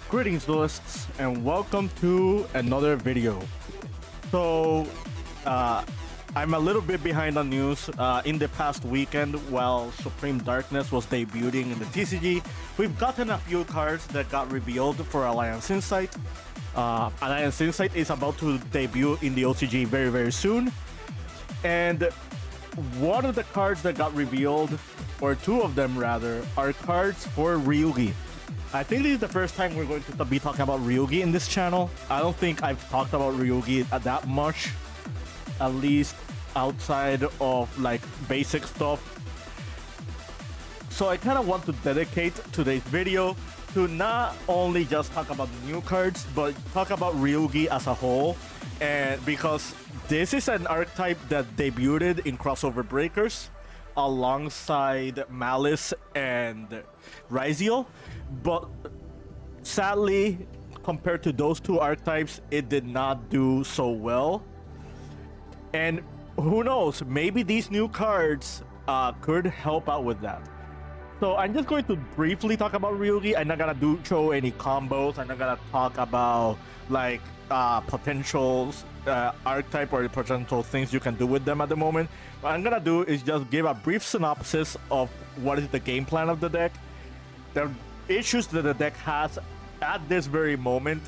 Greetings duelists and welcome to another video. So I'm a little bit behind on news. In the past weekend while Supreme Darkness was debuting in the TCG, we've gotten a few cards that got revealed for Alliance Insight. Alliance Insight is about to debut in the OCG very soon. And one of the cards that got revealed, or two of them rather, are cards for Ryu-Ge. I think this is the first time we're going to be talking about Ryu-Ge in this channel. I don't think I've talked about Ryu-Ge that much, at least outside of like basic stuff. So I kind of want to dedicate today's video to not only just talk about the new cards, but talk about Ryu-Ge as a whole. And because this is an archetype that debuted in Crossover Breakers alongside Malice and Ryu-Ge, but sadly, compared to those two archetypes, it did not do so well. And who knows, maybe these new cards could help out with that. So I'm just going to briefly talk about Ryu-Ge. I'm not gonna show any combos. I'm not gonna talk about like potentials, archetype or potential things you can do with them at the moment. What I'm gonna do is just give a brief synopsis of what is the game plan of the deck, the issues that the deck has at this very moment,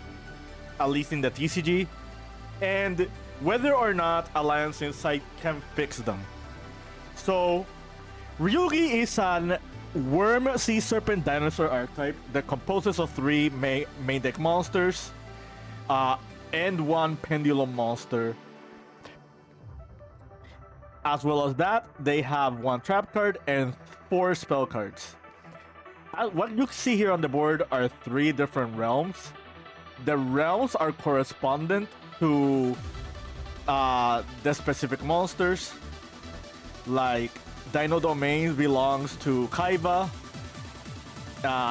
at least in the TCG, and whether or not Alliance Insight can fix them. So Ryu-Ge is an Worm, Sea Serpent, Dinosaur archetype that composes of three main deck monsters and one Pendulum monster. As well as that, they have one trap card and 4 spell cards. What you see here on the board are 3 different realms. The realms are correspondent to the specific monsters. Like Dino Domains belongs to Kaiba,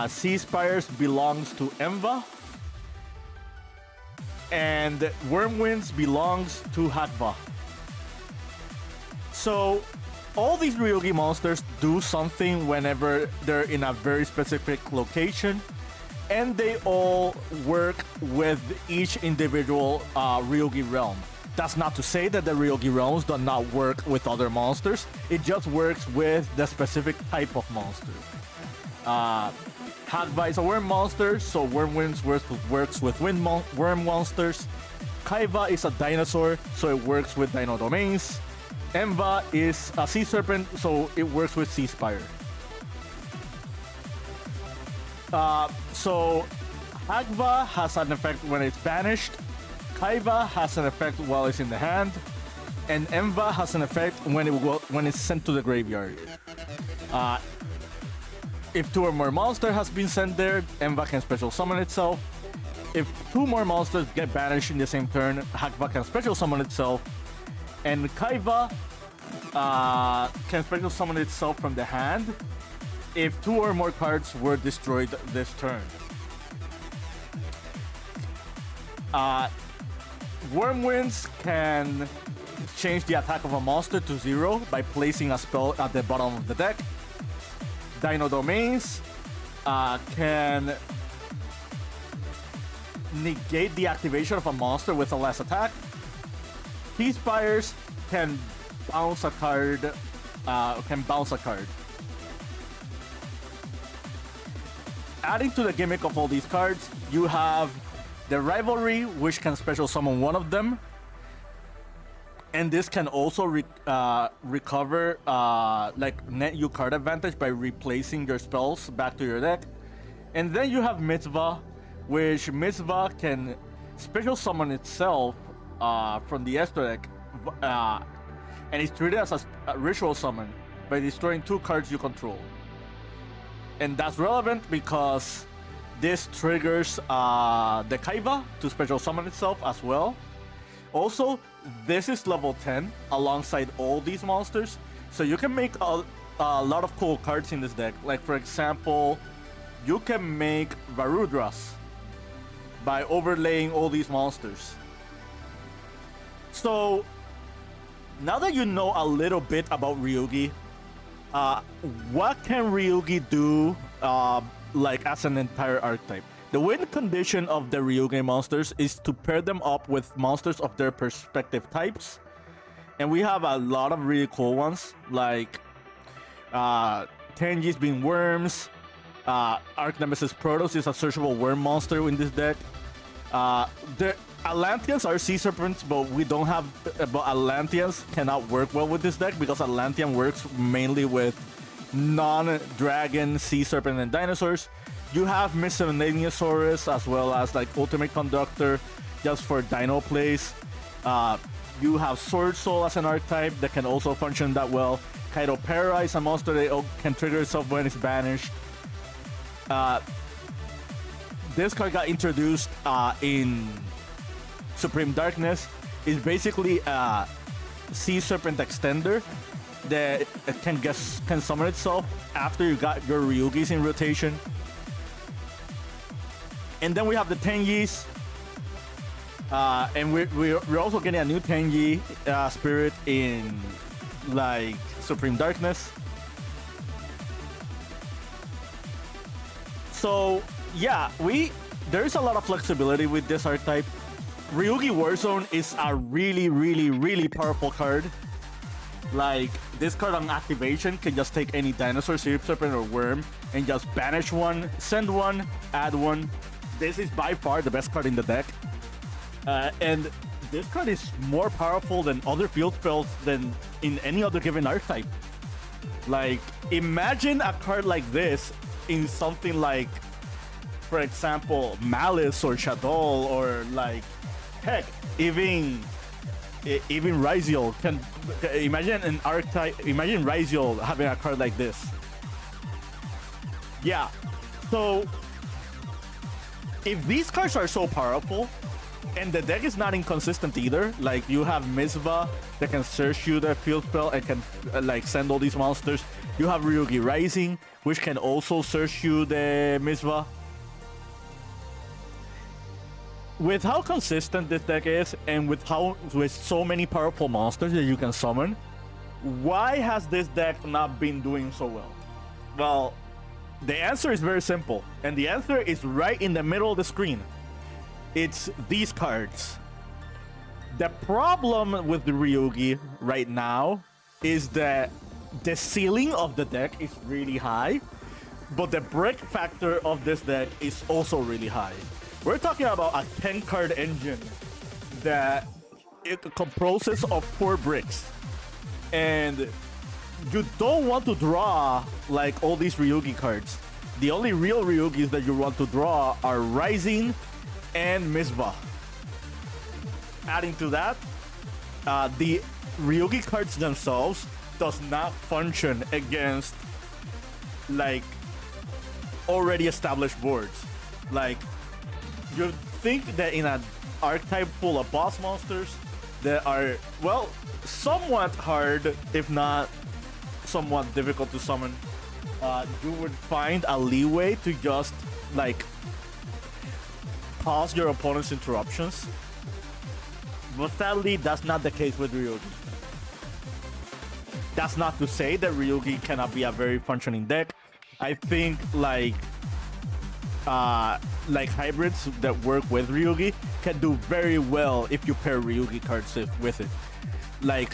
Sea Spires belongs to Anva, and Wormwinds belongs to Hakba. So all these Ryu-Ge monsters do something whenever they're in a very specific location, and they all work with each individual Ryu-Ge realm. That's not to say that the Ryu-Ge realms do not work with other monsters. It just works with the specific type of monster. Hakba is a worm monster, so Wormwinds works with worm monsters. Kaiba is a dinosaur, so it works with Dino Domains. Anva is a sea serpent, so it works with Sea Spire. So Hakba has an effect when it's banished. Kaiba has an effect while it's in the hand, and Anva has an effect when it's sent to the graveyard. If 2 or more monsters has been sent there, Anva can special summon itself. If 2 more monsters get banished in the same turn, Hakba can special summon itself, and Kaiba can special summon itself from the hand if 2 or more cards were destroyed this turn. Wormwinds can change the attack of a monster to 0 by placing a spell at the bottom of the deck. Dino Domains can negate the activation of a monster with a less attack. Sea Spires can bounce a card. Adding to the gimmick of all these cards, you have the Rivalry, which can special summon one of them, and this can also recover like net you card advantage by replacing your spells back to your deck. And then you have Mitzvah, which Mitzvah can special summon itself from the extra deck, and it's treated as a ritual summon by destroying 2 cards you control. And that's relevant because this triggers the Kaiba to special summon itself as well. Also, this is level 10 alongside all these monsters, so you can make a lot of cool cards in this deck. Like for example, you can make Varudras by overlaying all these monsters. So now that you know a little bit about Ryu-Ge, what can Ryu-Ge do like as an entire archetype. The win condition of the Ryu-Ge monsters is to pair them up with monsters of their respective types. And we have a lot of really cool ones, like Tenji's being worms. Arch Nemesis Protoss is a searchable worm monster in this deck. The Atlanteans are sea serpents, but we don't have. But Atlanteans cannot work well with this deck because Atlantean works mainly with non-dragon, sea serpent, and dinosaurs. You have Miscellaneousaurus as well as like Ultimate Conductor, just for dino plays. You have Sword Soul as an archetype that can also function that well. Kaido Para is a monster that can trigger itself when it's banished. This card got introduced in Supreme Darkness. It's basically a Sea Serpent Extender that can summon itself after you got your Ryu-Ges in rotation. And then we have the Tenjis. And we're also getting a new Tenji spirit in like Supreme Darkness. So yeah, there's a lot of flexibility with this archetype. Ryu-Ge Warzone is a really powerful card. Like this card on activation can just take any dinosaur, sea serpent, or worm and just banish one, send one, add one. This is by far the best card in the deck. And this card is more powerful than other field spells than in any other given archetype. Like, imagine a card like this in something like, for example, Malice or Shadol, or like, heck, even Ryziel can. Imagine an archetype. Imagine Ryziel having a card like this. Yeah. So, if these cards are so powerful, and the deck is not inconsistent either. Like, you have Mizva that can search you the field spell and can like send all these monsters. You have Ryu-Ge Rising, which can also search you the Mizva. With how consistent this deck is, and with so many powerful monsters that you can summon, why has this deck not been doing so well? Well, the answer is very simple, and the answer is right in the middle of the screen. It's these cards. The problem with the Ryu-Ge right now is that the ceiling of the deck is really high, but the brick factor of this deck is also really high. We're talking about a 10-card engine that it composes of 4 bricks. And you don't want to draw like all these Ryu-Ge cards. The only real Ryu-Ges that you want to draw are Rising and Mizva. Adding to that, the Ryu-Ge cards themselves does not function against like already established boards. Like, you think that in an archetype full of boss monsters that are, well, somewhat hard, if not somewhat difficult to summon, you would find a leeway to just like pause your opponent's interruptions. But sadly, that's not the case with Ryu-Ge. That's not to say that Ryu-Ge cannot be a very functioning deck. I think like hybrids that work with Ryu-Ge can do very well if you pair Ryu-Ge cards with it. Like,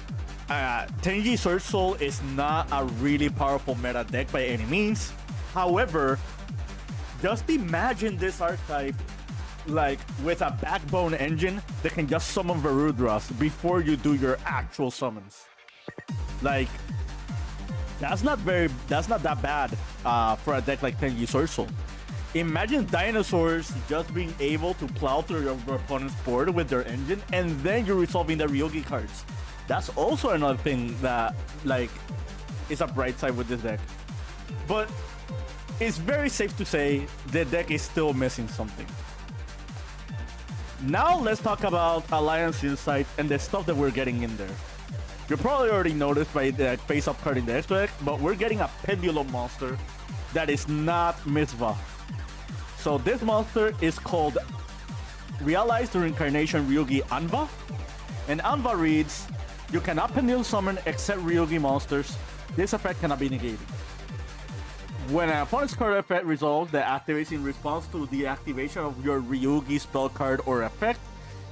Tenji Sword Soul is not a really powerful meta deck by any means. However, just imagine this archetype like with a backbone engine that can just summon Varudras before you do your actual summons. Like, that's not that bad for a deck like Tenji Sword Soul. Imagine dinosaurs just being able to plow through your opponent's board with their engine, and then you're resolving the Ryu-Ge cards. That's also another thing that like is a bright side with this deck. But it's very safe to say the deck is still missing something. Now let's talk about Alliance Insight and the stuff that we're getting in there. You probably already noticed by the face-up card in the extra deck, but we're getting a Pendulum monster that is not Mizva. So this monster is called Realized Reincarnation Ryu-Ge Anva. And Anva reads, you cannot Pendulum summon except Ryu-Ge monsters. This effect cannot be negated. When an opponent's card effect resolves that activates in response to the activation of your Ryu-Ge spell card or effect,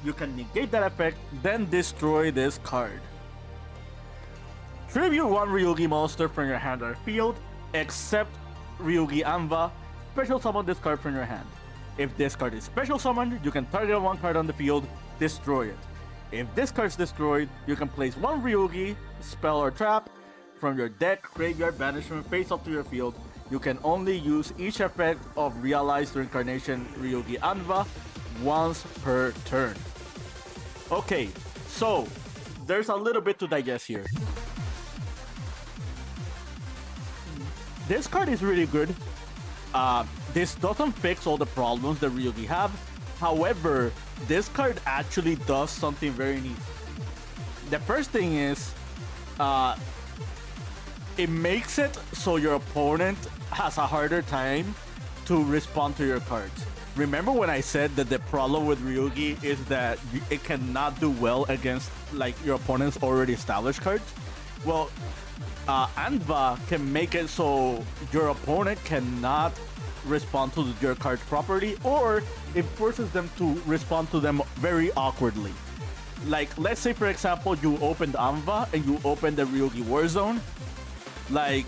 you can negate that effect, then destroy this card. Tribute one Ryu-Ge monster from your hand or field, except Ryu-Ge Anva. Special summon this card from your hand. If this card is special summoned, you can target one card on the field, destroy it. If this card is destroyed, you can place one Ryu-Ge spell or trap from your deck, graveyard, banishment, face up to your field. You can only use each effect of Realized Reincarnation Ryu-Ge Anva once per turn. Okay, so there's a little bit to digest here. This card is really good. This doesn't fix all the problems that Ryu-Ge have. However, this card actually does something very neat. The first thing is, it makes it so your opponent has a harder time to respond to your cards. Remember when I said that the problem with Ryu-Ge is that it cannot do well against like your opponent's already established cards? Well, Anva can make it so your opponent cannot respond to your cards properly, or it forces them to respond to them very awkwardly. Like, let's say for example you opened Anva and you opened the Ryu-Ge Warzone. Like,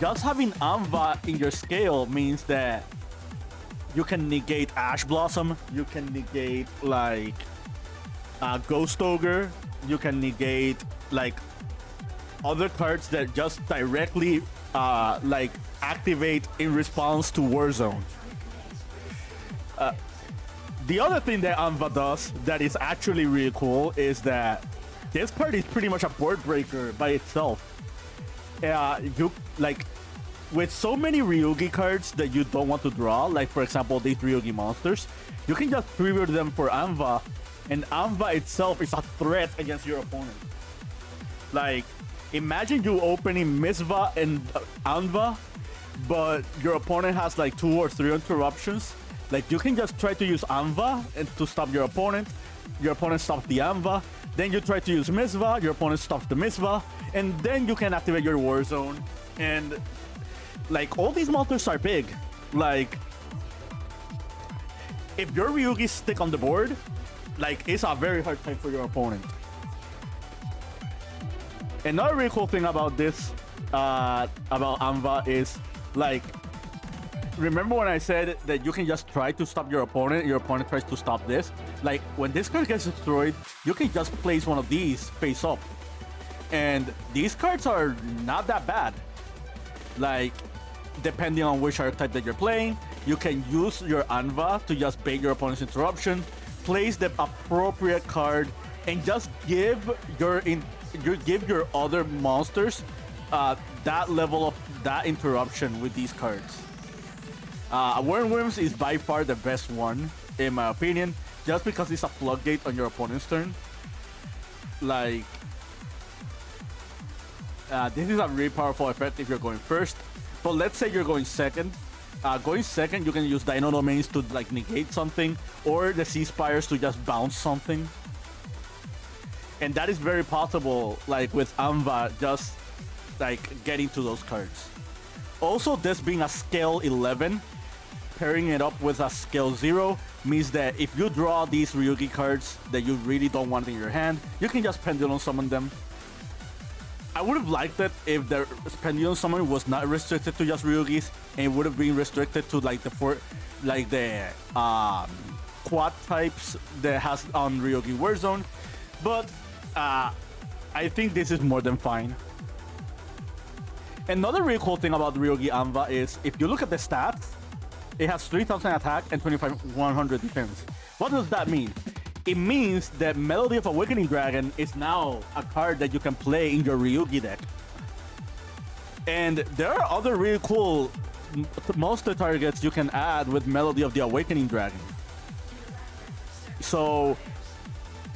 just having Anva in your scale means that you can negate Ash Blossom, you can negate like Ghost Ogre, you can negate like other cards that just directly like activate in response to Warzone. The other thing that Anva does that is actually really cool is that this card is pretty much a board breaker by itself. You like, with so many Ryu-Ge cards that you don't want to draw, like for example these Ryu-Ge monsters, you can just preview them for Anva, and Anva itself is a threat against your opponent. Like, imagine you opening Misva and Anva, but your opponent has like 2 or 3 interruptions. Like, you can just try to use Anva and to stop your opponent stops the Anva, then you try to use Misva, your opponent stops the Misva, and then you can activate your Warzone. And like, all these monsters are big. Like, if your Ryu-Ge stick on the board, like, it's a very hard time for your opponent. Another really cool thing about this, about Anva is, like, remember when I said that you can just try to stop your opponent tries to stop this? Like, when this card gets destroyed, you can just place one of these face up. And these cards are not that bad. Like, depending on which archetype that you're playing, you can use your Anva to just bait your opponent's interruption, place the appropriate card, and just give your other monsters that level of that interruption with these cards. Wormworms is by far the best one, in my opinion, just because it's a floodgate on your opponent's turn. Like, this is a really powerful effect if you're going first. But let's say you're going second. Going second, you can use Dino Domains to like negate something, or the Sea Spires to just bounce something. And that is very possible, like with Anva, just like getting to those cards. Also, this being a scale 11, pairing it up with a scale 0 means that if you draw these Ryu-Ge cards that you really don't want in your hand, you can just Pendulum Summon them. I would have liked it if the Pendulum Summon was not restricted to just Ryu-Ge's, and it would have been restricted to like the quad types that has on Ryu-Ge Warzone. But I think this is more than fine. Another really cool thing about Ryu-Ge Anva is, if you look at the stats, it has 3000 attack and 2500 defense. What does that mean? It means that Melody of Awakening Dragon is now a card that you can play in your Ryu-Ge deck. And there are other really cool monster targets you can add with Melody of the Awakening Dragon. So,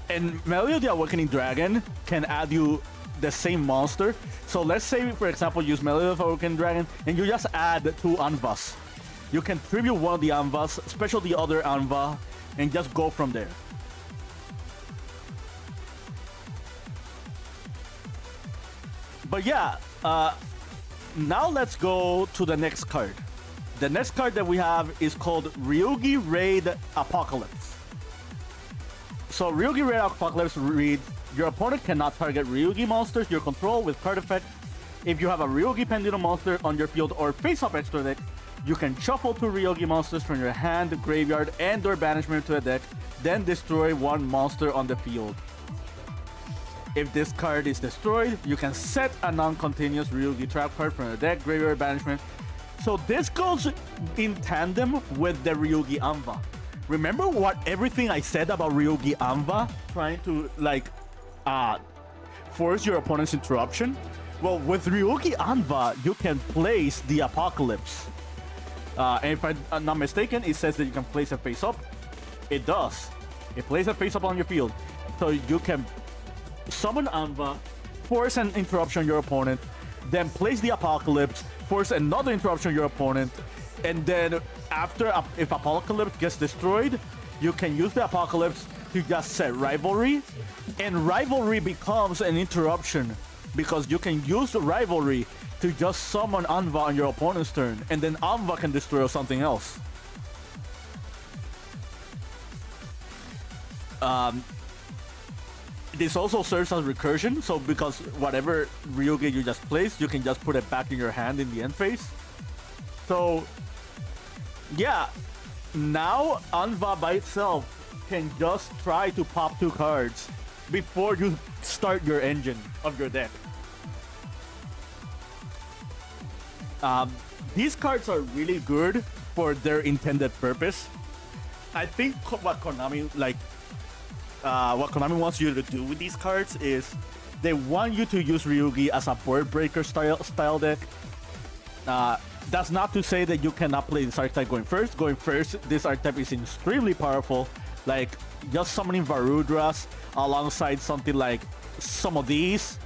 and Melody of the Awakening Dragon can add you the same monster. So let's say, for example, use Melody of Awakening Dragon and you just add 2 Anvas. You can tribute one of the Anvas, special the other Anva, and just go from there. But yeah, now let's go to the next card. The next card that we have is called Ryu-Ge Raid Apocalypse. So Ryu-Ge Raid Apocalypse reads, your opponent cannot target Ryu-Ge monsters you control with card effect. If you have a Ryu-Ge Pendulum monster on your field or face-up extra deck, you can shuffle 2 Ryu-Ge monsters from your hand, graveyard, and/or banishment to a deck, then destroy 1 monster on the field. If this card is destroyed, you can set a non-continuous Ryu-Ge trap card from your deck, graveyard, banishment. So this goes in tandem with the Ryu-Ge Anva. Remember what everything I said about Ryu-Ge Anva? Trying to like force your opponent's interruption? Well, with Ryu-Ge Anva, you can place the Apocalypse. And if I'm not mistaken, it says that you can place a face-up. It does. It places a face-up on your field. So you can summon Anva, force an interruption on your opponent, then place the Apocalypse, force another interruption on your opponent, and then after, if Apocalypse gets destroyed, you can use the Apocalypse to just set Rivalry, and Rivalry becomes an interruption because you can use the Rivalry to just summon Anva on your opponent's turn, and then Anva can destroy something else. This also serves as recursion, so because whatever Ryu-Ge you just placed, you can just put it back in your hand in the end phase. So, yeah, now Anva by itself can just try to pop 2 cards before you start your engine of your deck. These cards are really good for their intended purpose. I think what Konami wants you to do with these cards is they want you to use Ryu-Ge as a board breaker style deck. That's not to say that you cannot play this archetype going first. Going first, this archetype is extremely powerful. Like just summoning Varudras alongside something like some of these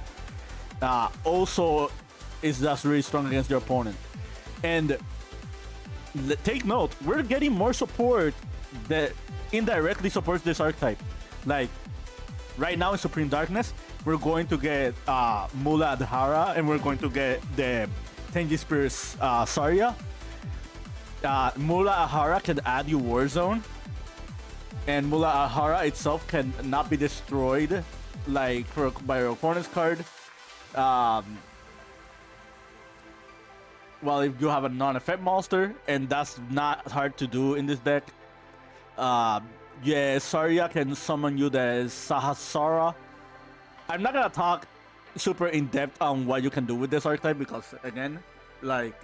also is just really strong against your opponent. And take note, we're getting more support that indirectly supports this archetype. Like right now in Supreme Darkness, we're going to get Mula Adhara, and we're going to get the Tenji Spears Sarya. Mula Adhara can add you Warzone, and Mula Adhara itself can not be destroyed like by your opponent's card. Well, if you have a non-effect monster, and that's not hard to do in this deck. Yeah, Sarya can summon you the Sahasrara. I'm not gonna talk super in depth on what you can do with this archetype because, again, like,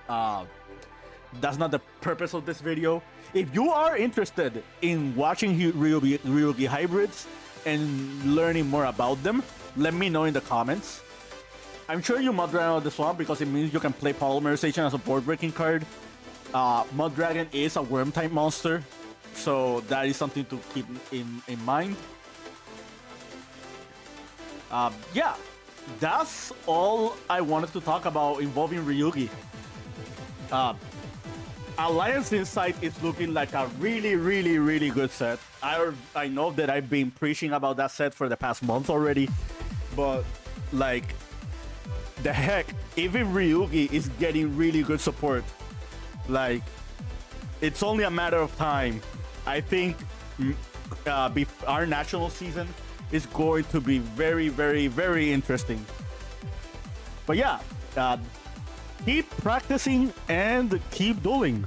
that's not the purpose of this video. If you are interested in watching Ryu-Ge hybrids and learning more about them, let me know in the comments. I'm sure you Mud Dragon this one because it means you can play Polymerization as a board breaking card. Mud Dragon is a worm type monster, so that is something to keep in mind. Yeah, that's all I wanted to talk about involving Ryu-Ge. Alliance Insight is looking like a really good set. I know that I've been preaching about that set for the past month already, but like, the heck, even Ryu-Ge is getting really good support. Like, it's only a matter of time. I think our national season is going to be very interesting. But yeah, keep practicing and keep dueling.